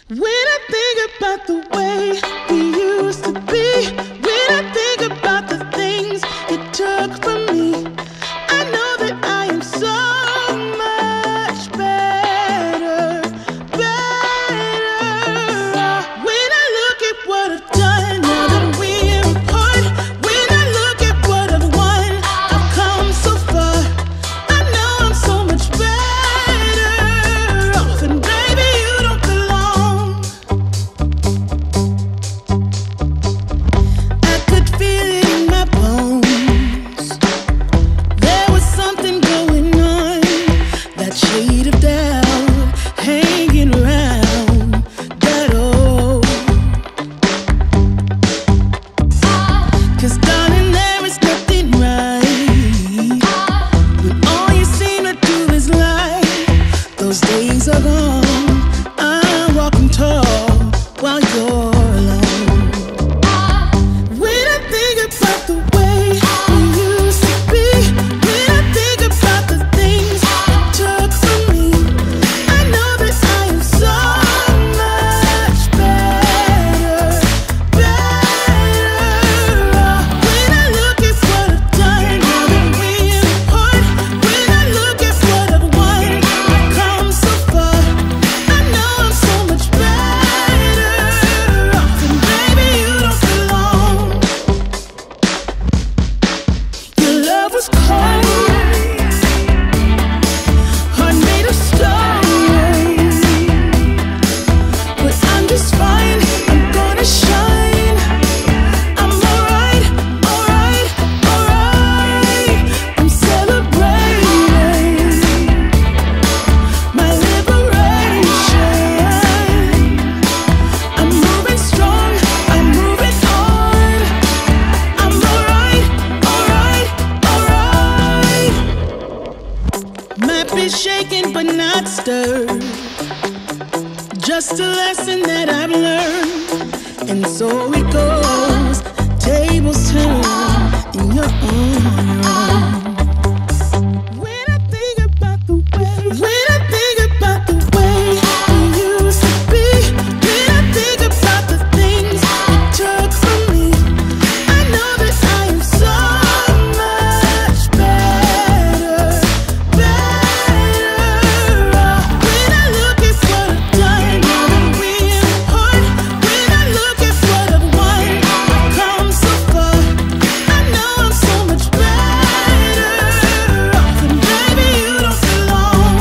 When I think about the way we used to be, when I think about the things you took from me, I know that I am so much better, better. When I look at what I've done, now that we're apart, when I look at what I've won, I've come so far. I know I'm so much better off, and baby, you don't belong. I could feel it in my bones. There was something going on, that shade of doubt hanging around that old. 'Cause darling, there is nothing right when all you seem to do is lie. Those days are gone. I'm walking tall while you're alone. When I think about the way we used to be, when I think about the things you took from me, I know that I am so much better, better. When I look at what I've done, now that we're apart, when I look at what I've won, I've come so far. I know I'm so much better off, and baby, you don't belong. Your love was cold, heart made of stone, but I'm just fine. I'm gonna shine. I'm alright, alright, alright. I'm celebrating my liberation. I'm moving strong, I'm moving on. I'm alright, alright, alright. Might be shaken but not stirred, just a lesson that I've learned. And so it goes, tables turn in your own. When I think about the way, when I think about the way we used to be, when I think about the things you took from me, I know that I am so much better, better. When I look at what I've done, now that we're apart, when I look at what I've won, I've come so far. I know I'm so much better off, and baby, you don't belong.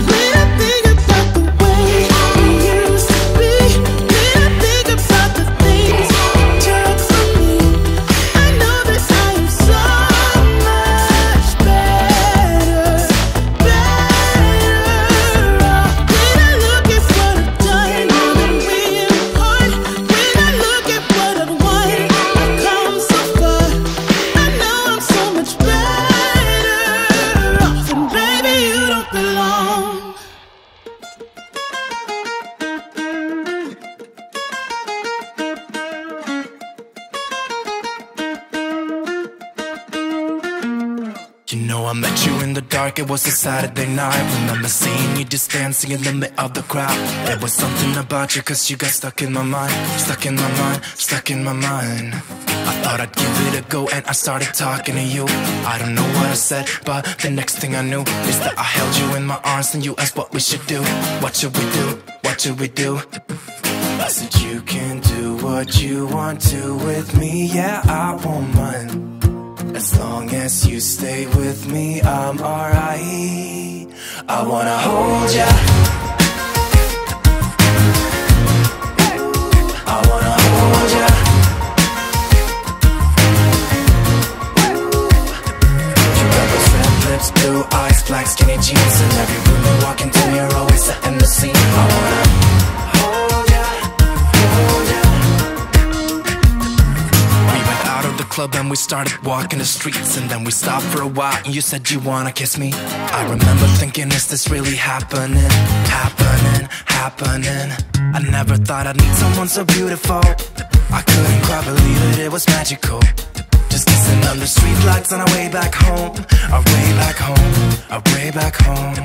When I think about the way we used to be, when I think about the things you took from me, I know that I am so much better, better. When I look at what I've done, now that we're apart, when I look at what I've won, I've come so far. I know I'm so much better off, and baby, you don't belong. You know I met you in the dark, it was a Saturday night. Remember seeing you just dancing in the middle of the crowd. There was something about you, 'cause you got stuck in my mind. Stuck in my mind, stuck in my mind. I thought I'd give it a go and I started talking to you. I don't know what I said, but the next thing I knew is that I held you in my arms and you asked what we should do. What should we do? What should we do? I said you can do what you want to with me, yeah, I won't mind. As long as you stay with me, I'm alright. I wanna hold ya, I wanna hold ya. You got those red lips, blue eyes, black skinny jeans, and every room you walk into, you're always setting the scene. I wanna hold ya, hold ya. We went out of the club and we started walking the streets, and then we stopped for a while and you said you wanna kiss me. I remember thinking, is this really happening? Happening, happening. I never thought I'd meet someone so beautiful. I couldn't quite believe it, it was magical. Just kissing under streetlights on our way back home. Our way back home, our way back home.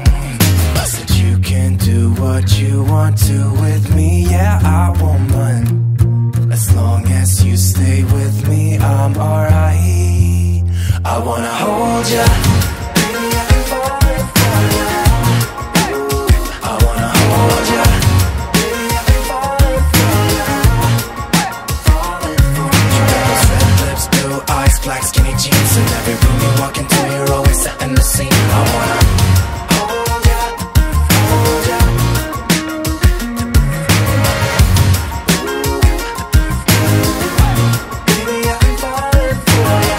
I said you can do what you want to with me, yeah, I won't mind. As long as you stay with me, I'm alright. I wanna hold ya, baby, I'm falling for ya. I wanna hold ya, baby, I'm falling for ya. Falling for ya. You got those red lips, blue eyes, black skinny jeans. In every room you walk into, you're always setting the scene. I wanna hold ya, hold ya. Baby, I'm falling for ya.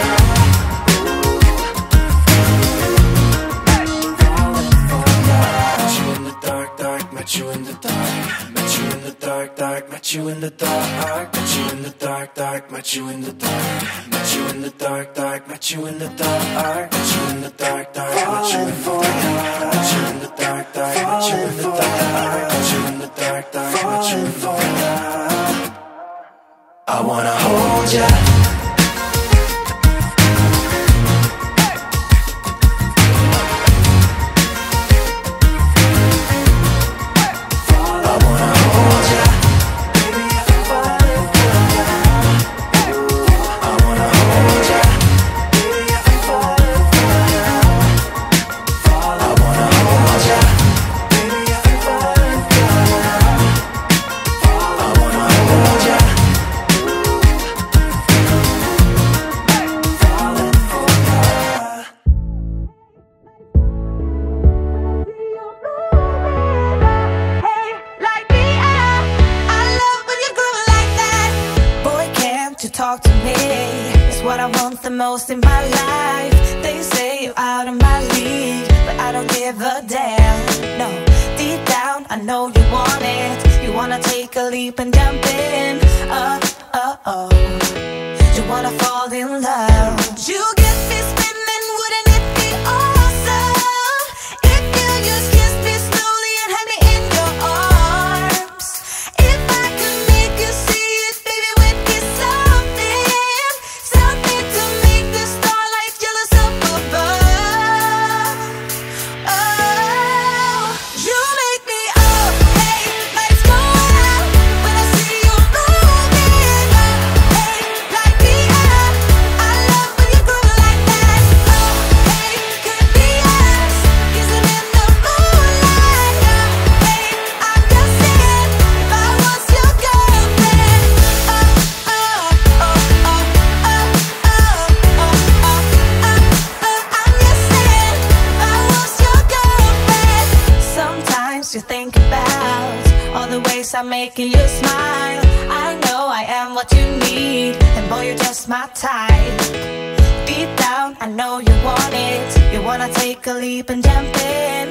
Met you in the dark, met you in the dark, dark, met you in the dark, met you in the dark, dark, met you in the dark, met you in the dark, dark, met you in the dark, met you in the dark, dark, met you in the dark, met you in the dark, dark, met you in the dark, met you in the dark, dark, met you in the dark. I wanna hold ya. Talk to me, it's what I want the most in my life. They say you're out of my league, but I don't give a damn, no. Deep down, I know you want it. You wanna take a leap and jump in, oh. You wanna fall in love. You get me spinning, wouldn't it be awesome if you just kiss me slowly and hide me in your arms? If I could make you see it, baby, we'd kiss something to make the starlight jealous up above. Oh, you make me up, hey, lights go out when I see you moving up, hey, light me up. I love when you groove like that. Oh, hey, could be us, kissing in the moonlight. Oh, hey, I'm just saying, if I was your girlfriend. Sometimes you think about all the ways I'm making you smile. I know I am what you need, and boy, you're just my type. Deep down, I know you want it. You wanna take a leap and jump in,